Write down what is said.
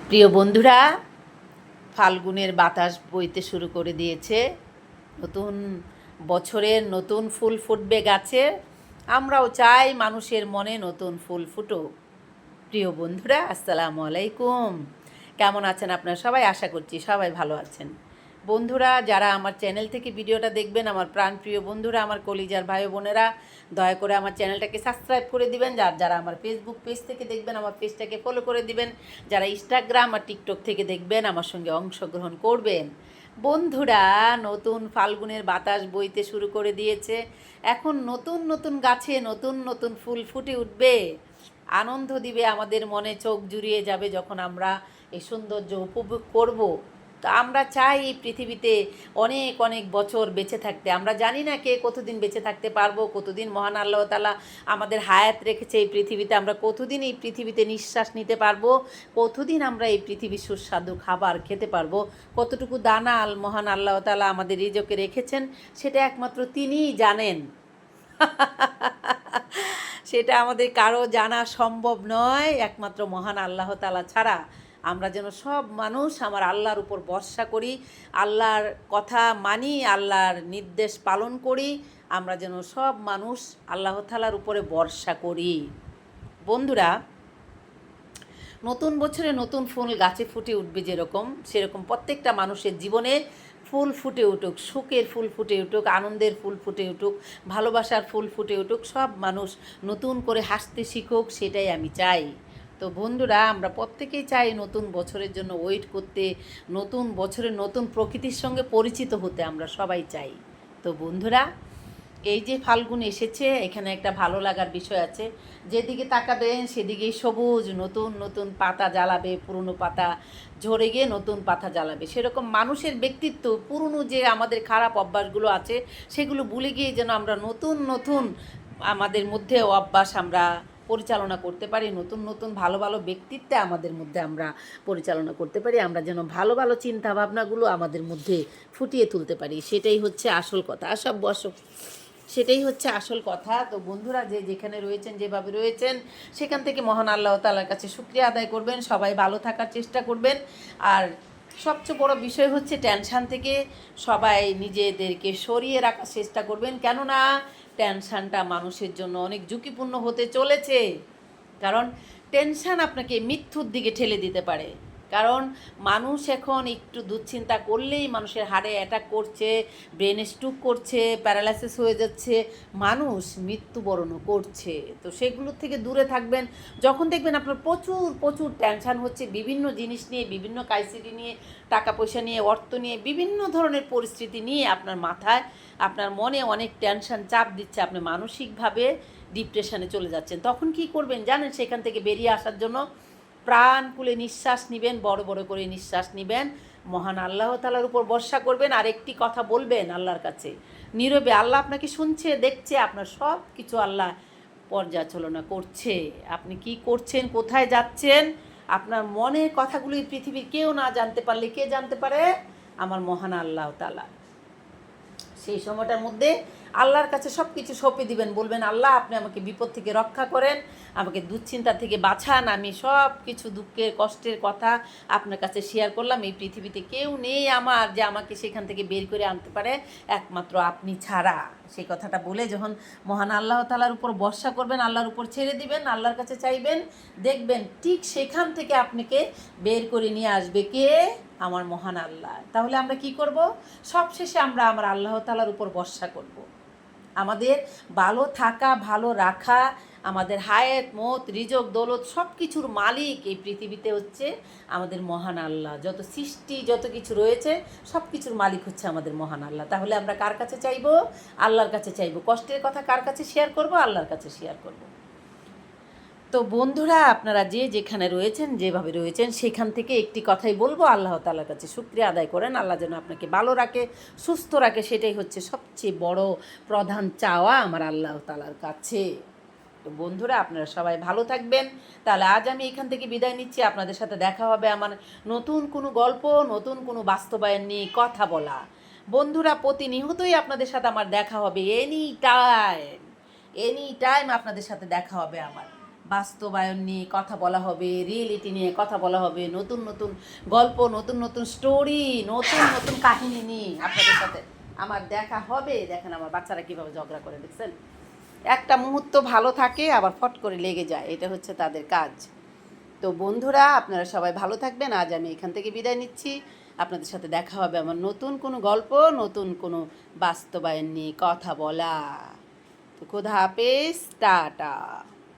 প্রিয় বন্ধুরা, ফাল্গুনের বাতাস বইতে শুরু করে দিয়েছে। নতুন বছরের নতুন ফুল ফুটবে গাছে। আমরাও চাই মানুষের মনে নতুন ফুল ফুটুক। প্রিয় বন্ধুরা, আসসালামু আলাইকুম। কেমন আছেন আপনারা সবাই? আশা করছি সবাই ভালো আছেন। বন্ধুরা, যারা আমার চ্যানেল থেকে ভিডিওটা দেখবেন, আমার প্রাণপ্রিয় বন্ধুরা, আমার কলিজার ভাই বোনেরা, দয়া করে আমার চ্যানেলটাকে সাবস্ক্রাইব করে দিবেন। যারা আমার ফেসবুক পেজ থেকে দেখবেন, আমার পেজটাকে ফলো করে দিবেন। যারা ইনস্টাগ্রাম আর টিকটক থেকে দেখবেন, আমার সঙ্গে অংশগ্রহণ করবেন। বন্ধুরা, নতুন ফাল্গুনের বাতাস বইতে শুরু করে দিয়েছে। এখন নতুন নতুন গাছে নতুন নতুন ফুল ফুটে উঠবে। আনন্দ দিবে আমাদের মনে, চোখ জুড়িয়ে যাবে যখন আমরা এই সৌন্দর্য উপভোগ করব। তো আমরা চাই এই পৃথিবীতে অনেক অনেক বছর বেঁচে থাকতে। আমরা জানি না কে কতদিন বেঁচে থাকতে পারবো, কতদিন মহান আল্লাহ তাআলা আমাদের হায়াত রেখেছে এই পৃথিবীতে। আমরা কতদিন এই পৃথিবীতে নিঃশ্বাস নিতে পারবো, কতদিন আমরা এই পৃথিবীর সুস্বাদু খাবার খেতে পারবো, কতটুকু দানা মহান আল্লাহ তাআলা আমাদের রিজকে রেখেছেন, সেটা একমাত্র তিনিই জানেন। সেটা আমাদের কারো জানা সম্ভব নয়, একমাত্র মহান আল্লাহ তাআলা ছাড়া। আমরা যেন সব মানুষ আমার আল্লাহর উপর ভরসা করি, আল্লাহর কথা মানি, আল্লাহর নির্দেশ পালন করি। আমরা যেন সব মানুষ আল্লাহ তাআলার উপরে ভরসা করি। বন্ধুরা, নতুন বছরে নতুন ফুল গাছে ফুটে উঠবে যেরকম, সেরকম প্রত্যেকটা মানুষের জীবনে ফুল ফুটে উঠুক, সুখের ফুল ফুটে উঠুক, আনন্দের ফুল ফুটে উঠুক, ভালোবাসার ফুল ফুটে উঠুক। সব মানুষ নতুন করে হাসতে শিখুক, সেটাই আমি চাই। তো বন্ধুরা, আমরা প্রত্যেকেই চাই নতুন বছরের জন্য ওয়েট করতে, নতুন বছরের নতুন প্রকৃতির সঙ্গে পরিচিত হতে আমরা সবাই চাই। তো বন্ধুরা, এই যে ফাল্গুন এসেছে, এখানে একটা ভালো লাগার বিষয় আছে। যেদিকে তাকাবেন সেদিকেই সবুজ, নতুন নতুন পাতা জ্বালাবে, পুরনো পাতা ঝরে গিয়ে নতুন পাতা জ্বালাবে। সেরকম মানুষের ব্যক্তিত্ব, পুরনো যে আমাদের খারাপ অভ্যাসগুলো আছে সেগুলো ভুলে গিয়ে যেন আমরা নতুন নতুন আমাদের মধ্যে অভ্যাস আমরা পরিচালনা করতে পারি, নতুন নতুন ভালো ভালো ব্যক্তিত্বে আমাদের মধ্যে আমরা পরিচালনা করতে পারি, আমরা যেন ভালো ভালো চিন্তাভাবনাগুলো আমাদের মধ্যে ফুটিয়ে তুলতে পারি। সেটাই হচ্ছে আসল কথা। সেটাই হচ্ছে আসল কথা। তো বন্ধুরা, যে যেখানে রয়েছেন, যেভাবে রয়েছেন, সেখান থেকে মহান আল্লাহ তাআলার কাছে শুকরিয়া আদায় করবেন। সবাই ভালো থাকার চেষ্টা করবেন। আর সবচেয়ে বড় বিষয় হচ্ছে টেনশান থেকে সবাই নিজেদেরকে সরিয়ে রাখার চেষ্টা করবেন। কেননা টেনশানটা মানুষের জন্য অনেক ঝুঁকিপূর্ণ হতে চলেছে। কারণ টেনশান আপনাকে মৃত্যুর দিকে ঠেলে দিতে পারে। কারণ মানুষ এখন একটু দুশ্চিন্তা করলেই মানুষের হাড়ে অ্যাটাক করছে, ব্রেনে স্ট্রোক করছে, প্যারালাইসিস হয়ে যাচ্ছে, মানুষ মৃত্যুবরণও করছে। তো সেগুলোর থেকে দূরে থাকবেন। যখন দেখবেন আপনার প্রচুর প্রচুর টেনশান হচ্ছে বিভিন্ন জিনিস নিয়ে, বিভিন্ন কাইসিটি নিয়ে, টাকা পয়সা নিয়ে, অর্থ নিয়ে, বিভিন্ন ধরনের পরিস্থিতি নিয়ে আপনার মাথায়, আপনার মনে অনেক টেনশান চাপ দিচ্ছে, আপনি মানসিকভাবে ডিপ্রেশনে চলে যাচ্ছেন, তখন কি করবেন জানেন? সেখান থেকে বেরিয়ে আসার জন্য প্রাণ খুলে নিঃশ্বাস নেবেন, বড় বড় করে নিঃশ্বাস নেবেন, মহান আল্লাহ তাআলার উপর ভরসা করবেন, আর একটি কথা বলবেন আল্লাহর কাছে নীরবে। আল্লাহ আপনাকে শুনছে, দেখছে, আপনার সব কিছু আল্লাহ পর্যালোচনা করছে। আপনি কি করছেন, কোথায় যাচ্ছেন, আপনার মনের কথাগুলো পৃথিবীর কেউ না জানতে পারলে কে জানতে পারে? আমার মহান আল্লাহ তাআলা। সেই সময়টার মধ্যে আল্লাহর কাছে সব কিছু সঁপে দিবেন, বলবেন আল্লাহ আপনি আমাকে বিপদ থেকে রক্ষা করেন, আমাকে দুশ্চিন্তা থেকে বাঁচান। আমি সব কিছু দুঃখের কষ্টের কথা আপনার কাছে শেয়ার করলাম। এই পৃথিবীতে কেউ নেই আমার যে আমাকে সেখান থেকে বের করে আনতে পারে, একমাত্র আপনি ছাড়া। সেই কথাটা বলে যখন মহান আল্লাহ তাআলার উপর ভরসা করবেন, আল্লাহর উপর ছেড়ে দিবেন, আল্লাহর কাছে চাইবেন, দেখবেন ঠিক সেখান থেকে আপনাকে বের করে নিয়ে আসবে কে? আমার মহান আল্লাহ। তাহলে আমরা কি করব? সবশেষে আমরা আমার আল্লাহ তাআলার উপর ভরসা করব। আমাদের ভালো থাকা, ভালো রাখা, আমাদের হায়াত, মত, রিজক, দৌলত সব কিছুর মালিক এই পৃথিবীতে হচ্ছে আমাদের মহান আল্লাহ। যত সৃষ্টি, যত কিছু রয়েছে, সব কিছুর মালিক হচ্ছে আমাদের মহান আল্লাহ। তাহলে আমরা কার কাছে চাইব? আল্লাহর কাছে চাইব। কষ্টের কথা কার কাছে শেয়ার করব? আল্লাহর কাছে শেয়ার করব। তো বন্ধুরা, আপনারা যে যেখানে রয়েছেন, যেভাবে রয়েছেন, সেখান থেকে একটি কথাই বলবো, আল্লাহ তাআলার কাছে শুকরিয়া আদায় করেন। আল্লাহ যেন আপনাকে ভালো রাখে, সুস্থ রাখে, সেটাই হচ্ছে সবচেয়ে বড় প্রধান চাওয়া আমার আল্লাহ তাআলার কাছে। তো বন্ধুরা, আপনারা সবাই ভালো থাকবেন। তাহলে আজ আমি এখান থেকে বিদায় নিচ্ছি। আপনাদের সাথে দেখা হবে আমার নতুন কোনো গল্প, নতুন কোনো বাস্তবায়ন নিয়ে কথা বলা। বন্ধুরা, প্রতিনিয়তই আপনাদের সাথে আমার দেখা হবে, এনি টাইম আপনাদের সাথে দেখা হবে আমার। বাস্তবায়ন নিয়ে কথা বলা হবে, রিয়েলিটি নিয়ে কথা বলা হবে, নতুন নতুন গল্প, নতুন নতুন স্টোরি, নতুন নতুন কাহিনী নিয়ে আপনাদের সাথে আমার দেখা হবে। দেখেন আমার বাচ্চারা কীভাবে ঝগড়া করে, দেখছেন? একটা মুহূর্ত ভালো থাকে আবার ফট করে লেগে যায়, এটা হচ্ছে তাদের কাজ। তো বন্ধুরা, আপনারা সবাই ভালো থাকবেন। আজ আমি এখান থেকে বিদায় নিচ্ছি। আপনাদের সাথে দেখা হবে আমার নতুন কোনো গল্প, নতুন কোনো বাস্তবায়ন নিয়ে কথা বলা। তো খোদা হাফেজ, টাটা।